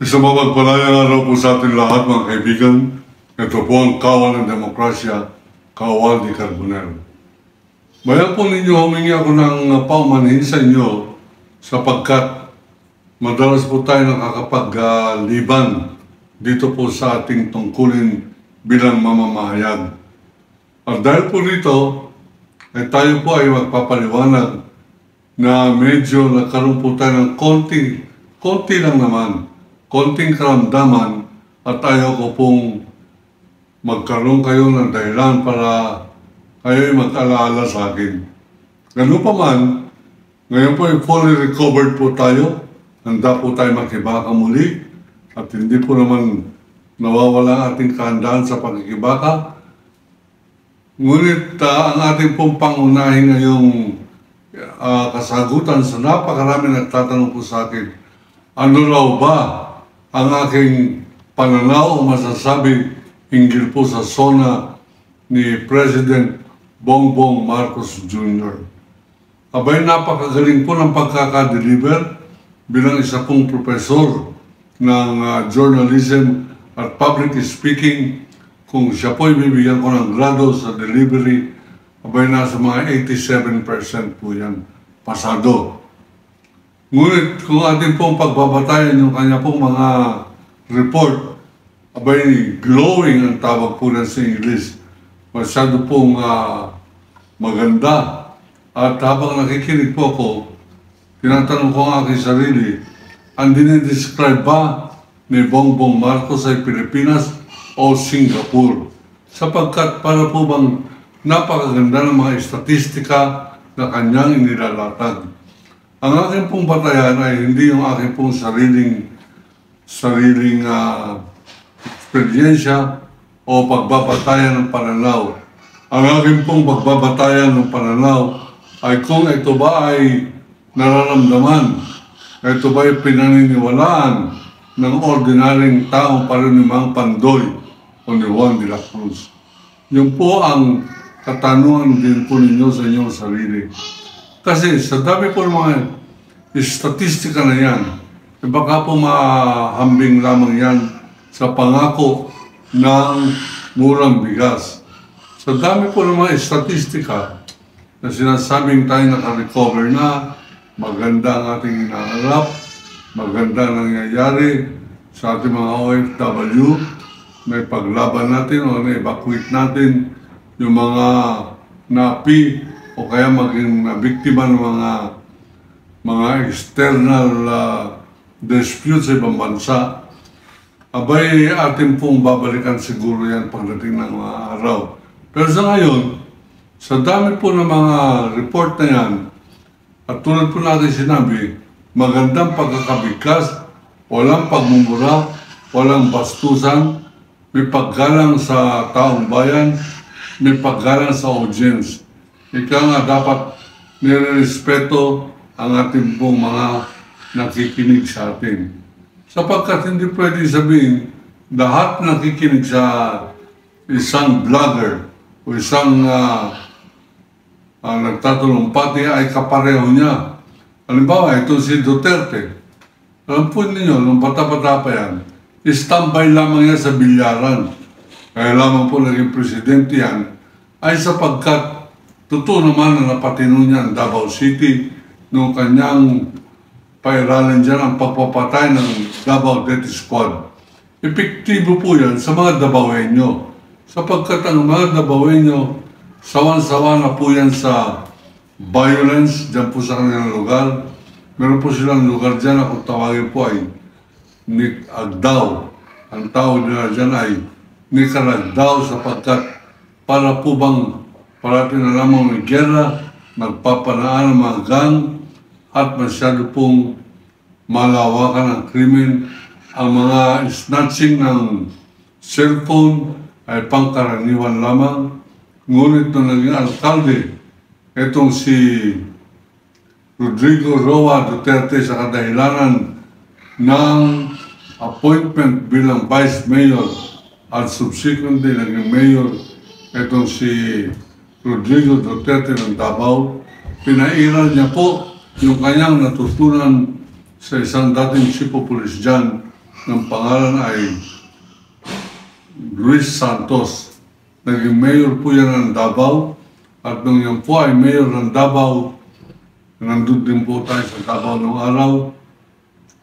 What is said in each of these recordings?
Isang mapagpalayang araw po sa ating lahat, mga kaibigan. Ito po ang Kawal ng Demokrasya, Kawal ni Carbonell. Bayan po ninyo, humingi ako ng paumanhin sa inyo sapagkat madalas po tayo nakakapagliban dito po sa ating tungkulin bilang mamamahayag. At dahil po rito, tayo po ay magpapaliwanag na medyo nagkaroon po tayo ng konti lang naman, konting karamdaman at ayaw ko pong magkaroon kayo ng dahilan para kayo'y mag-alaala sa akin. Ganun pa man, ngayon po ay fully recovered po tayo. Handa po tayo makibaka muli at hindi po naman nawawala ang ating kahandaan sa pagkikibaka. Ngunit ang ating pong pangunahin ngayong kasagutan sa napakarami nagtatanong po sa akin, ano raw ba ang aking pananaw o masasabi hinggil po sa SONA ni President Bongbong Marcos Jr. Abay, napakagaling po ng pagkakadeliver bilang isa pong profesor ng journalism at public speaking. Kung siya po'y bibigyan ko ng grado sa delivery, abay nasa mga 87% po yan, pasado. Ngunit kung ating pong pagbabatayan yung kanya pong mga report, abay glowing ang tawag po na sa English. Masyado pong maganda. At habang nakikinig po ako, tinatanong ko ang aking sarili, ang dinidescribe ba ni Bongbong Marcos ay Pilipinas o Singapore? Sapagkat para po bang napakaganda ng mga estatistika na kanyang inilalatag. Ang aking pong batayan ay hindi yung aking pong sariling eksperyensya o pagbabatayan ng pananaw. Ang aking pong pagbabatayan ng pananaw ay kung ito ba ay nararamdaman, ito ba ay pinaniniwalaan ng ordinaryong taong Mang Pandoy o ni Juan de la Cruz. Yun po ang katanungan din po ninyo sa inyong sarili. Kasi sa dami po ng mga statistika na yan, baka po mahambing lamang yan sa pangako ng murang bigas. Sa dami po ng mga statistika na sinasabing tayo naka-recover na, maganda ang ating inaharap, maganda ang nangyayari sa ating mga OFW, may paglaban natin o na-evacuate natin yung mga napi o kaya maging biktima ng mga external disputes sa ibang bansa. Abay, atin pong babalikan siguro yan pagdating ng mga araw. Pero sa ngayon, sa dami po ng mga report na yan, at tulad po natin sinabi, magandang pagkakabigkas, walang pagmumura, walang bastusan, may paggalang sa taong bayan, may paggalang sa audience. Ika nga dapat nirerespeto ang ating pong mga nakikinig sa atin. Sapagkat hindi pwede sabihin lahat nakikinig sa isang vlogger o isang nagtatulumpati ay kapareho niya. Halimbawa, ito si Duterte. Alam po ninyo, nung bata-bata pa yan, istambay lamang yan sa bilyaran. Kaya lamang po naging presidente yan ay sapagkat totoo naman na napatino niya ang Davao City nung kanyang pairalan dyan ang pagpapatay ng Davao Death Squad. Epektibo po yan sa mga Davaoenyo. Sapagkat ang mga Davaoenyo, sawan-sawa na po yan sa violence dyan po sa kanilang lugar. Meron po silang lugar dyan na kung tawagin po ay Nick Agdao. Ang tawag nila dyan ay Nicaragdao sapagkat para po bang parati na lamang may gera, nagpapanaan ng mga gang, at masyado pong malawakan ang krimen. Ang mga snatching ng cellphone ay pangkaraniwan lamang. Ngunit nung naging alkalde, itong si Rodrigo Roa Duterte sa kadahilanan ng appointment bilang Vice Mayor at subsequently naging Mayor, itong si Rodrigo Duterte ng Davao, pinairal niya po yung kanyang natutunan sa isang dating chief of police dyan ng pangalan ay Luis Santos. Naging mayor po yan ng Davao. At nung yan po ay mayor ng Davao, nandun din po tayo sa Davao noong araw.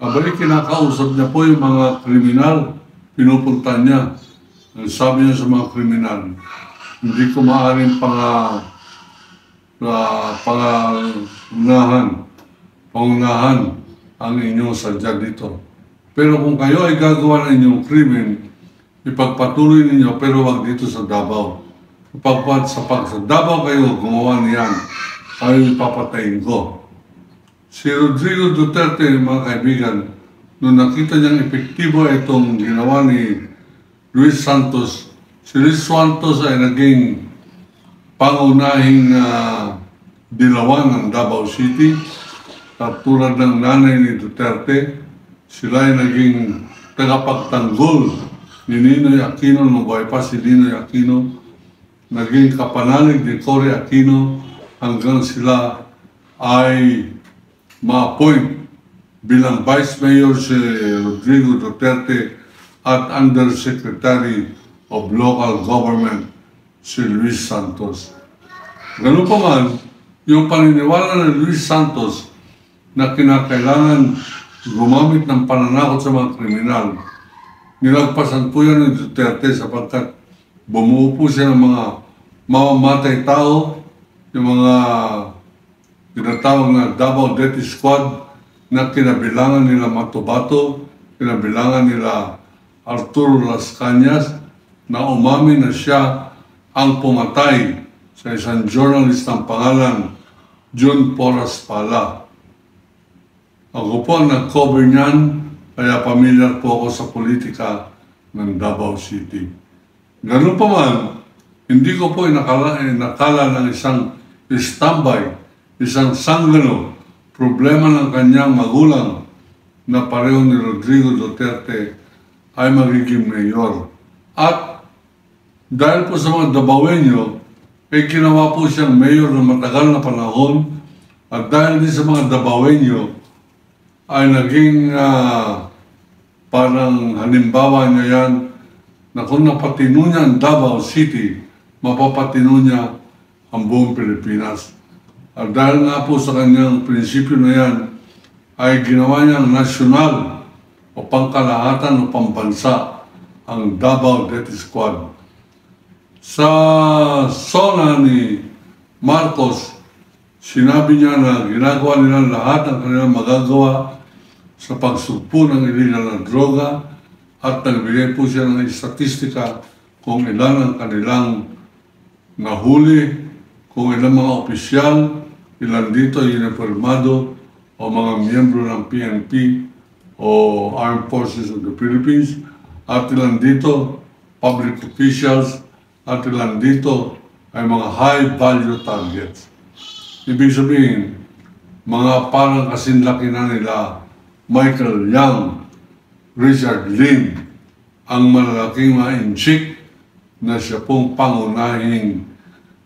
Abay, kinakausap niya po yung mga kriminal. Pinupunta niya. Sabi niya sa mga kriminal, hindi ko maaaring pangunahan ang inyong sadya dito. Pero kung kayo ay gagawa ng inyong krimen, ipagpatuloy ninyo pero wag dito sa Davao. Sa Davao kayo gumawa niyan, kayo ipapatayin ko. Si Rodrigo Duterte, mga kaibigan, nung nakita niyang epektibo itong ginawa ni Luis Santos, si Luis Santos ay naging pangunahing dilawan ng Davao City. At tulad ng nanay ni Duterte, sila ay naging tagapagtanggol ni Ninoy Aquino nung buhay pa si Ninoy Aquino. Naging kapanalig ni Cory Aquino hanggang sila ay ma-appoint bilang Vice Mayor si Rodrigo Duterte at Undersecretary of Local Government si Luis Santos. Ganun pa man, yung paniniwala ni Luis Santos na kinakailangan gumamit ng pananakot sa mga kriminal, nilagpasan po yan ni Duterte sapagkat bumuo po siya ng mga mamamatay tao, yung mga tinatawag na Davao Death Squad na kinabilangan nila Matubato, kinabilangan nila Arturo Las Cañas, na umamin na siya ang pumatay sa isang journalist ng pangalan June Porras Pala. Ako po ang nag-cover niyan, kaya pamilyar po ako sa politika ng Davao City. Ganun pa man, hindi ko po nakala ng isang standby, isang sanggano, problema ng kanyang magulang na pareho ni Rodrigo Duterte ay magiging mayor. At dahil po sa mga Davaoenyo, ay ginawa po siyang mayor ng matagal na panahon. At dahil din sa mga Davaoenyo, ay naging parang halimbawa niya yan na kung napatino niya ang Davao City, mapapatino niya ang buong Pilipinas. At dahil nga po sa kanyang prinsipyo na yan, ay ginawa niyang nasyonal o pangkalahatan o pambansa ang Davao Death Squad. Sa SONA ni Marcos, sinabi niya na ginagawa nila lahat ng kanilang magagawa sa pagsugpo ng illegal na droga at nagbigay po siya ng statistika kung ilan ang kanilang nahuli, kung ilang mga opisyal, ilan dito uniformado o mga miyembro ng PNP o Armed Forces of the Philippines, at ilan dito public officials, at ilan dito ay mga high-value targets. Ibig sabihin, mga parang kasinlaki na nila Michael Young, Richard Lim, ang malalaking mga inchik na siya pong pangunahing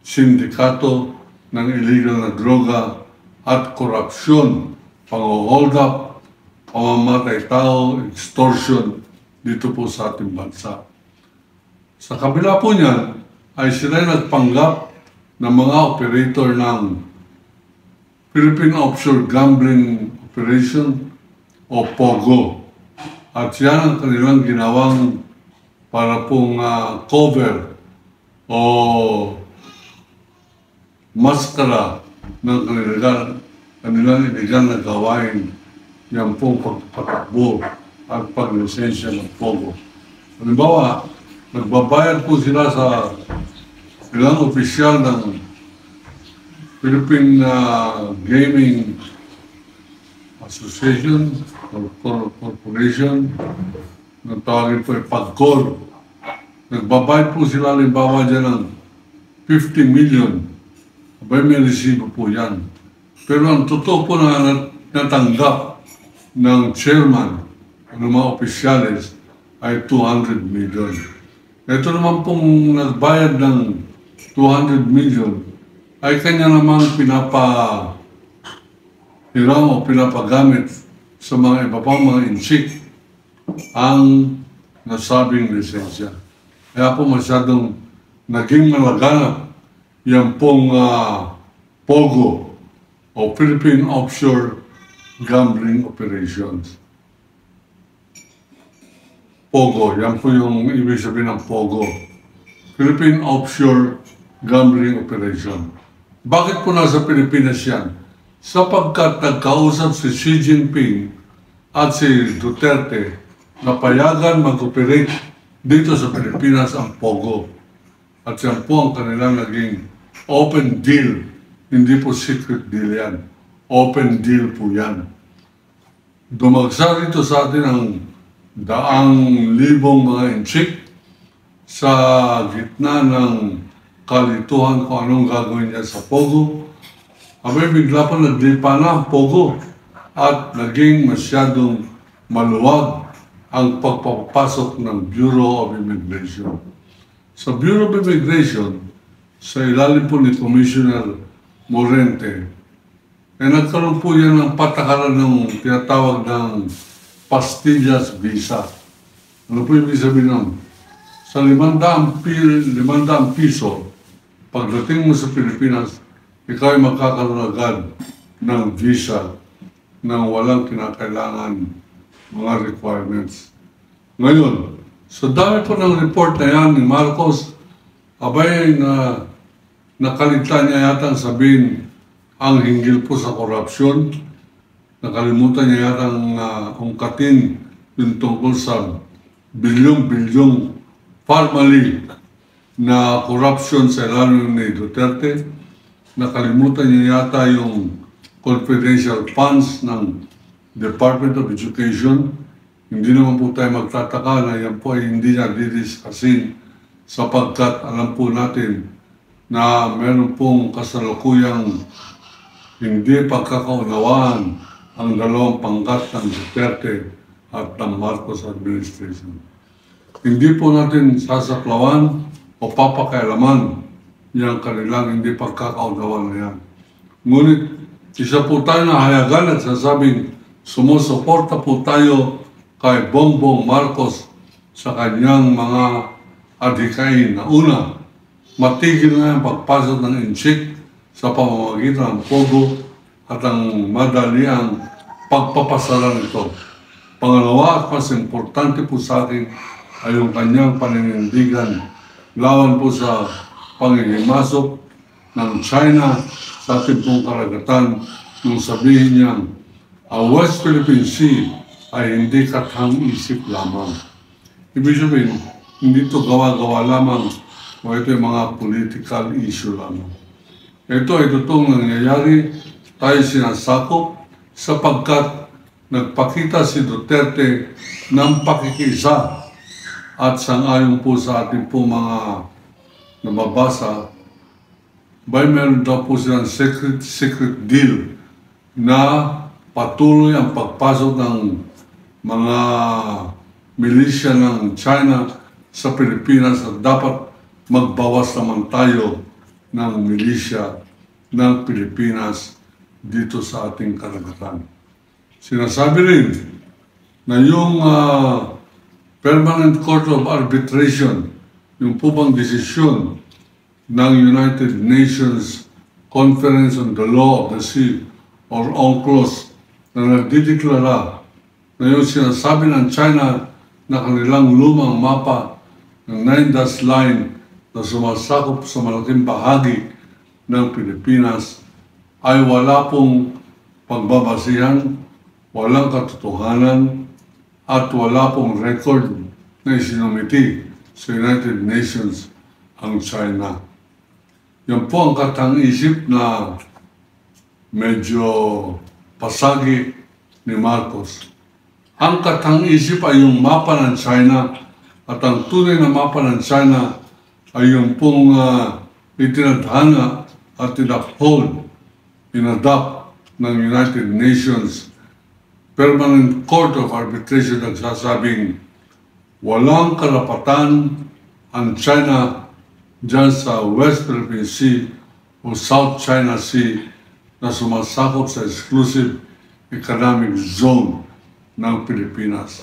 sindikato ng illegal na droga at korupsyon, pang-hold up, pamamatay tao, extortion dito po sa ating bansa. Sa kabila po niyan, ay sila nagpanggap ng mga operator ng Philippine Offshore Gambling Operation o POGO. At yan ang kanilang ginawang para pong cover o maskara ng kanilang iligal na gawain, yan pong pagpatakbo at paglisensya ng POGO. Halimbawa, nagbabayad po sila sa ilang opisyal ng Philippine Gaming Association or Corporation, na tawagin po ay PAGCOR. Nagbabayad po sila halimbawa dyan ng 50 million. Abay, may resibo po yan. Pero ang totoo po na natanggap ng chairman ng mga opisyalis ay 200 million. Ito naman pong nagbayad ng 200 million ay kanya namang pinapahiram o pinapagamit sa mga iba pang mga insik ang nasabing lisensya. Kaya po masyadong naging malaganap yan pong POGO o Philippine Offshore Gambling Operations. POGO, yan po yung ibig sabihin ng POGO. Philippine Offshore Gambling Operation. Bakit po nasa Pilipinas yan? Sapagkat nagkausap si Xi Jinping at si Duterte na payagan mag-operate dito sa Pilipinas ang POGO. At yan po ang kanilang naging open deal. Hindi po secret deal yan. Open deal po yan. Dumagsa rito sa atin ang daang libong mga inchik sa gitna ng kalituhan kung anong gagawin niya sa POGO. Abay, bigla pa naglipa na ang POGO at naging masyadong maluwag ang pagpapasok ng Bureau of Immigration. Sa Bureau of Immigration, sa ilalim po ni Commissioner Morente, nagkaroon po yan ng patakaran ng tinatawag ng pastillas visa. Ano po ibig sabihin nun? Sa 500 piso, pagdating mo sa Pilipinas, ikaw ay magkakaroon agad ng visa nang walang kinakailangan mga requirements. Ngayon, sa dami po ng report na yan ni Marcos, abay na nakalitan niya yata sabihin ang hinggil po sa korupsyon. Nakalimutan niya yata ungkatin yung tungkol sa bilyong-bilyong formally na corruption sa ilalim ni Duterte. Nakalimutan niya yata yung confidential funds ng Department of Education. Hindi naman po tayo magtataka na yan po ay hindi niya didiscusin sapagkat alam po natin na meron pong kasalukuyang hindi pagkakaunawaan ang dalawang pangkat ng Duterte at ng Marcos administration. Hindi po natin sasaklawan o papakailaman yung kanilang hindi pagkakaunawaan na yan. Ngunit isa po tayo na hayagan at sasabing sumusuporta po tayo kay Bongbong Marcos sa kanyang mga adhikain na una, matigil na ang pagpasok ng inchik sa pamamagitan ng POGO at ang madaliang pagpapasara nito. Pangalawa at mas importante po sa akin ay yung kanyang paninindigan lawan po sa pangingimasok ng China sa ating pong karagatan nung sabihin niyang ang West Philippine Sea ay hindi kathang-isip lamang. Ibig sabihin, hindi ito gawa-gawa lamang o ito yung mga political issue lamang. Ito ay totoong nangyayari, tayo sinasakop sapagkat nagpakita si Duterte ng pakikiisa at sang-ayon po sa ating po mga nababasa, by meron daw po silang secret deal na patuloy ang pagpasok ng mga milisya ng China sa Pilipinas at dapat magbawas naman tayo ng milisya ng Pilipinas dito sa ating karagatan. Sinasabi rin na yung Permanent Court of Arbitration, yung po bang desisyon ng United Nations Conference on the Law of the Sea or UNCLOS na nagdideklara na yung sinasabi ng China na kanilang lumang mapa ng 9-dash line na sumasakop sa malaking bahagi ng Pilipinas ay wala pong pagbabasihan, walang katotohanan, at wala pong record na isinumiti sa United Nations ang China. Yan po ang katang-isip na medyo pasagi ni Marcos. Ang katang-isip ay yung mapa ng China at ang tunay na mapa ng China ay yung pong itinadhana at inadapt ng United Nations Permanent Court of Arbitration nagsasabing walang karapatan ang China dyan sa West Philippine Sea o South China Sea na sumasakop sa exclusive economic zone ng Pilipinas.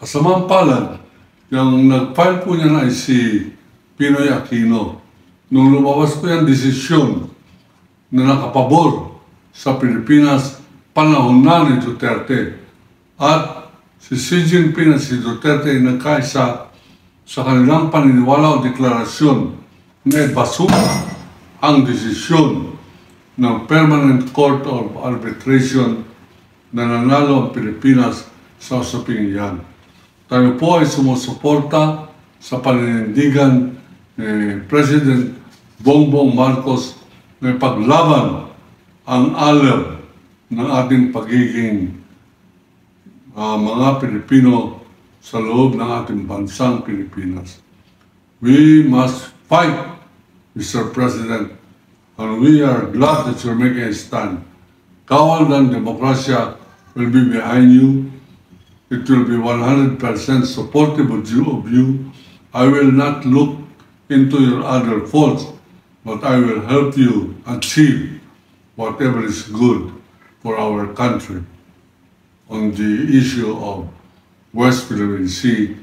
Kasamang palad, yung nag-file po niyan ay si Pinoy Aquino. Nung lumabas po yung desisyon na nakapabor sa Pilipinas, panahon na ni Duterte. At si Xi Jinping at si Duterte ay nagkaisa sa kanilang paniniwala o deklarasyon na ibasuka ang desisyon ng Permanent Court of Arbitration na nanalo ang Pilipinas sa usaping iyan. Tayo po ay sumusuporta sa paninindigan ni President Bongbong Marcos na ipaglaban ang alam ng ating pagiging mga Pilipino sa loob ng ating bansang Pilipinas. We must fight, Mr. President, and we are glad that you're making a stand. Kawal ng Demokrasya will be behind you. It will be 100% supportive of you. I will not look into your other faults, but I will help you achieve whatever is good for our country on the issue of West Philippine Sea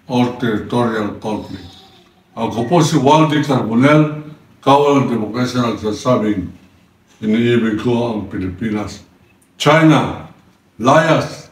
or territorial conflict. Ako po si Waldy Carbonell, Kawal ng Demokrasya, nagsasabing iniibig ko ang Pilipinas. China, layas!